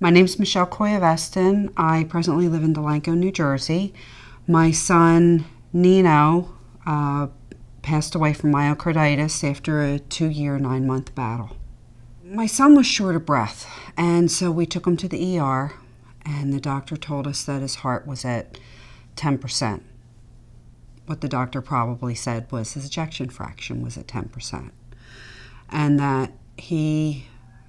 My name's Michelle Coia. I presently live in Delanco, New Jersey. My son, Nino, passed away from myocarditis after a 2-year, 9-month battle. My son was short of breath, and so we took him to the ER, and the doctor told us that his heart was at 10%. What the doctor probably said was his ejection fraction was at 10%, and that he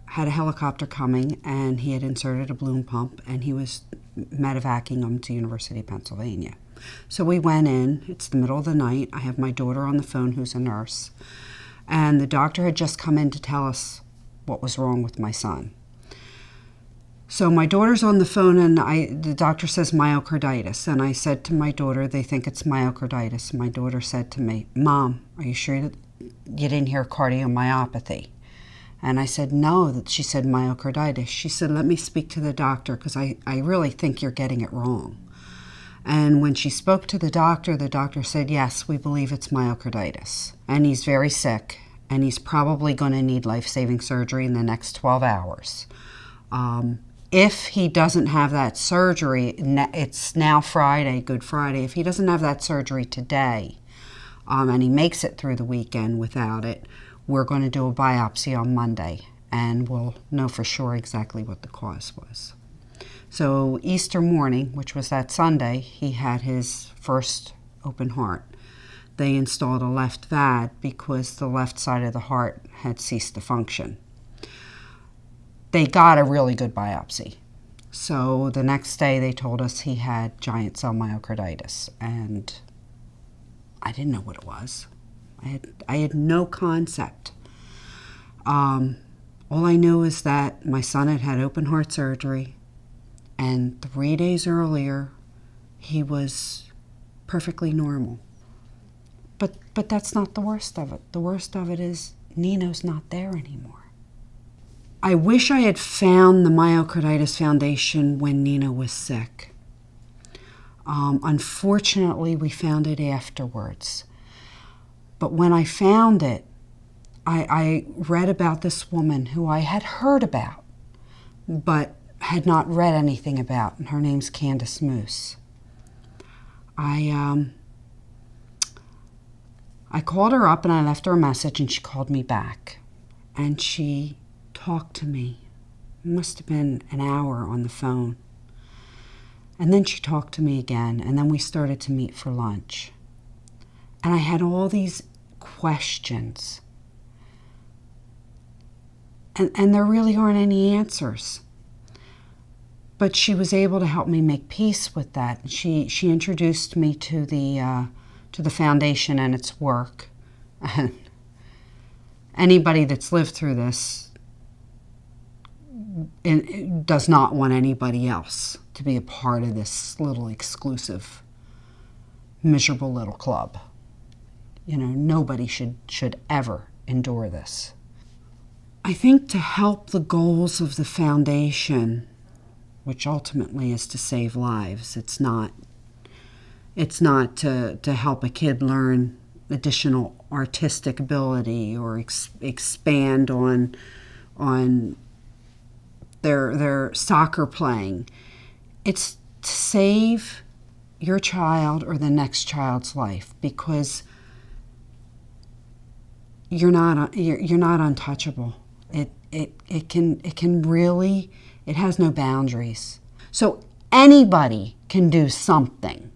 had a helicopter coming and he had inserted a balloon pump and he was medevacing him to University of Pennsylvania. So we went in. It's the middle of the night. I have my daughter on the phone who's a nurse, and the doctor had just come in to tell us what was wrong with my son. So my daughter's on the phone and the doctor says myocarditis, and I said to my daughter, they think it's myocarditis. My daughter said to me, "Mom, are you sure that you didn't hear cardiomyopathy?" And I said, "No." She said myocarditis. She said, "Let me speak to the doctor because I really think you're getting it wrong." And when she spoke to the doctor said, "Yes, we believe it's myocarditis. And he's very sick, and he's probably going to need life-saving surgery in the next 12 hours. If he doesn't have that surgery, it's now Friday, Good Friday. If he doesn't have that surgery today, and he makes it through the weekend without it, we're going to do a biopsy on Monday, and we'll know for sure exactly what the cause was." So Easter morning, which was that Sunday, he had his first open heart. They installed a left VAD because the left side of the heart had ceased to function. They got a really good biopsy. So the next day they told us he had giant cell myocarditis, and I didn't know what it was. I had no concept. All I knew is that my son had had open heart surgery, and 3 days earlier he was perfectly normal. But that's not the worst of it. The worst of it is Nino's not there anymore. I wish I had found the Myocarditis Foundation when Nino was sick. Unfortunately, we found it afterwards. But when I found it, I read about this woman who I had heard about, but had not read anything about, and her name's Candace Moose. I called her up and I left her a message, and she called me back. And she talked to me. It must have been an hour on the phone. And then she talked to me again, and then we started to meet for lunch. And I had all these questions. And there really aren't any answers. But she was able to help me make peace with that. She introduced me to the foundation and its work. And anybody that's lived through this does not want anybody else to be a part of this little exclusive, miserable little club. You know, nobody should ever endure this. I think to help the goals of the foundation, which ultimately is to save lives, it's not to help a kid learn additional artistic ability or expand on their soccer playing. It's to save your child or the next child's life, because you're not untouchable. It can really, it has no boundaries. So anybody can do something.